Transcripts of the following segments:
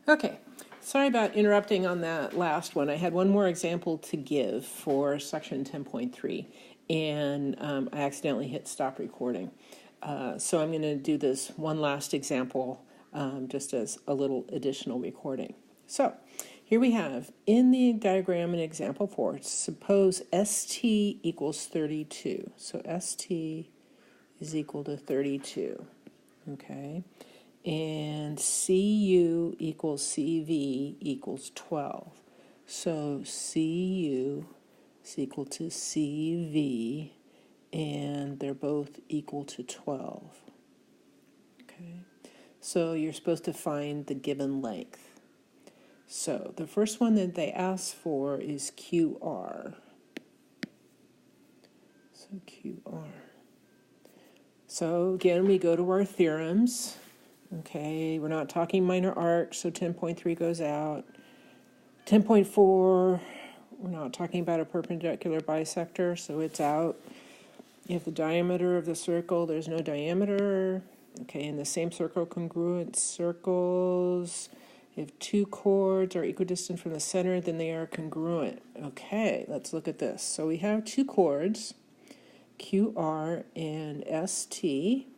Okay, sorry about interrupting on that last one. I had one more example to give for section 10.3, and I accidentally hit stop recording. So I'm going to do this one last example just as a little additional recording. So here we have, in the diagram in example 4, suppose ST equals 32. So ST is equal to 32, okay? And CU equals CV equals 12. So CU is equal to CV, and they're both equal to 12. Okay, so you're supposed to find the given length. So the first one that they ask for is QR. So QR. So again, we go to our theorems. Okay, we're not talking minor arcs, so 10.3 goes out. 10.4, we're not talking about a perpendicular bisector, so it's out. If the diameter of the circle, there's no diameter. Okay, in the same circle, congruent circles. If two chords are equidistant from the center, then they are congruent. Okay, let's look at this. So we have two chords, QR and ST.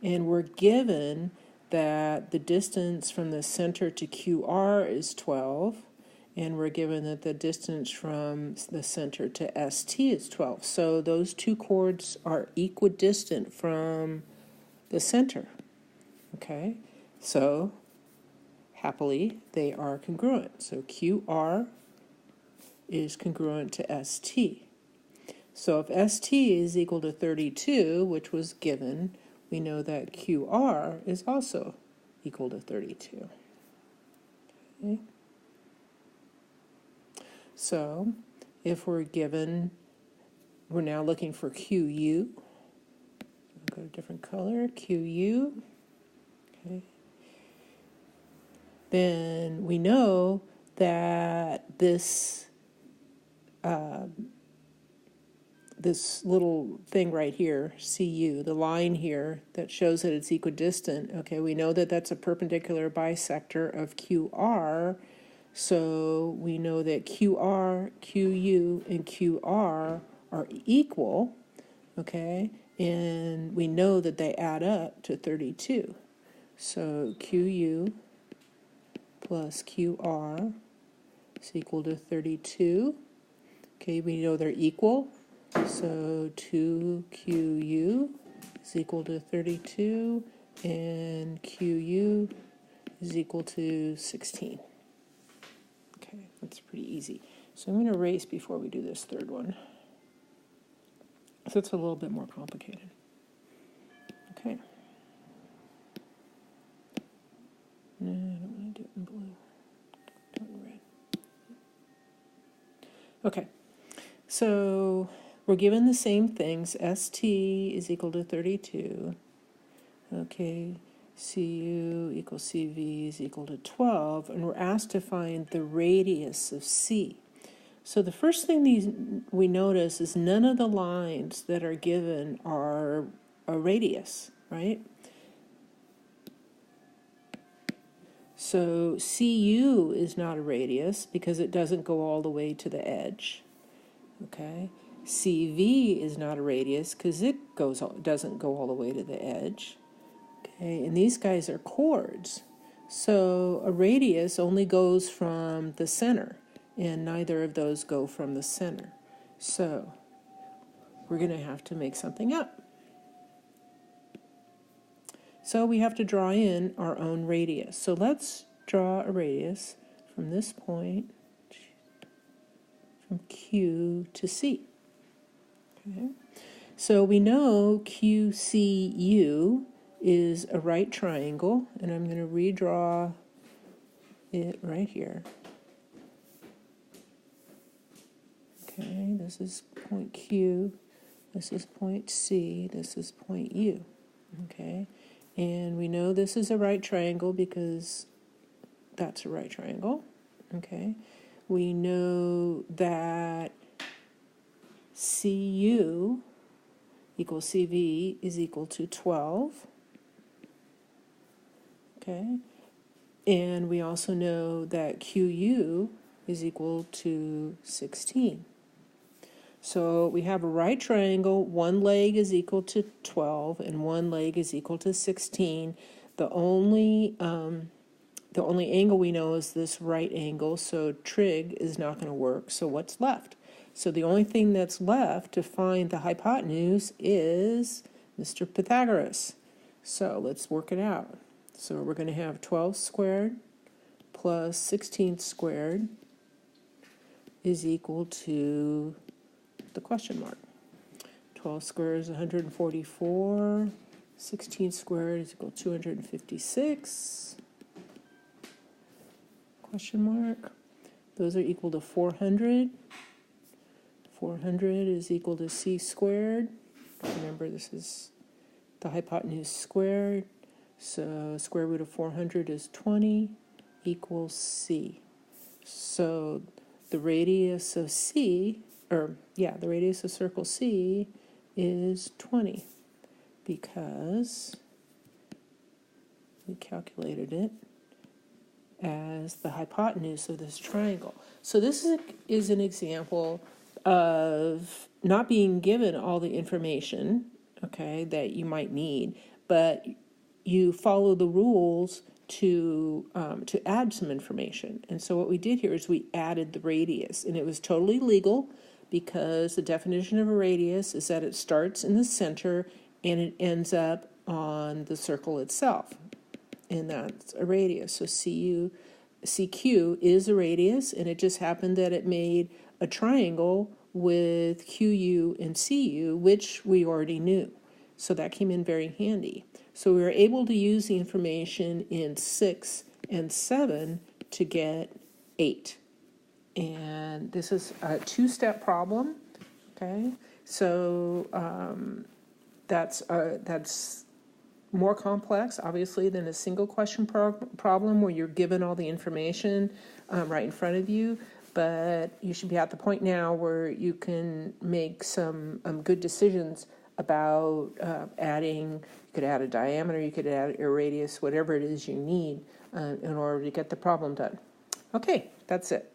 And we're given that the distance from the center to QR is 12, and we're given that the distance from the center to ST is 12. So those two chords are equidistant from the center. Okay, so happily they are congruent. So QR is congruent to ST. So if ST is equal to 32, which was given, we know that QR is also equal to 32. Okay. So if we're given, we're now looking for QU. I'll go to a different color, QU. Okay. Then we know that this little thing right here, CU, the line here that shows that it's equidistant, okay, we know that that's a perpendicular bisector of QR, so we know that QR, QU, and QR are equal, okay, and we know that they add up to 32. So QU plus QR is equal to 32. Okay, we know they're equal. So 2QU is equal to 32, and QU is equal to 16. Okay, that's pretty easy. So I'm going to erase before we do this third one. So it's a little bit more complicated. Okay. No, I don't want to do it in blue. Do it in red. Okay. So we're given the same things. ST is equal to 32. Okay, CU equals CV is equal to 12, and we're asked to find the radius of C. So the first thing we notice is none of the lines that are given are a radius, right? So CU is not a radius because it doesn't go all the way to the edge. Okay, CV is not a radius because it doesn't go all the way to the edge. Okay, and these guys are chords. So a radius only goes from the center, and neither of those go from the center. So we're going to have to make something up. So we have to draw in our own radius. So let's draw a radius from this point, from Q to C. Okay. So we know QCU is a right triangle, and I'm going to redraw it right here. Okay, this is point Q, this is point C, this is point U. Okay, and we know this is a right triangle because that's a right triangle. Okay, we know that CU equals CV is equal to 12. Okay, And we also know that QU is equal to 16. So we have a right triangle, one leg is equal to 12 and one leg is equal to 16. The only angle we know is this right angle, so trig is not going to work. So what's left? So the only thing that's left to find the hypotenuse is Mr. Pythagoras. So let's work it out. So we're going to have 12 squared plus 16 squared is equal to the question mark. 12 squared is 144. 16 squared is equal to 256. Question mark. Those are equal to 400. 400 is equal to c squared. Remember, this is the hypotenuse squared. So square root of 400 is 20 equals c. So the radius of C, the radius of circle C is 20 because we calculated it as the hypotenuse of this triangle. So this is an example of not being given all the information, okay, that you might need, but you follow the rules to add some information. And so what we did here is we added the radius, and it was totally legal because the definition of a radius is that it starts in the center and it ends up on the circle itself, and that's a radius. So CQ is a radius, and it just happened that it made a triangle with QU and CU, which we already knew. So that came in very handy. So we were able to use the information in 6 and 7 to get 8. And this is a two-step problem, okay? So that's more complex, obviously, than a single question problem where you're given all the information right in front of you. But you should be at the point now where you can make some good decisions about adding. You could add a diameter, you could add a radius, whatever it is you need in order to get the problem done. Okay, that's it.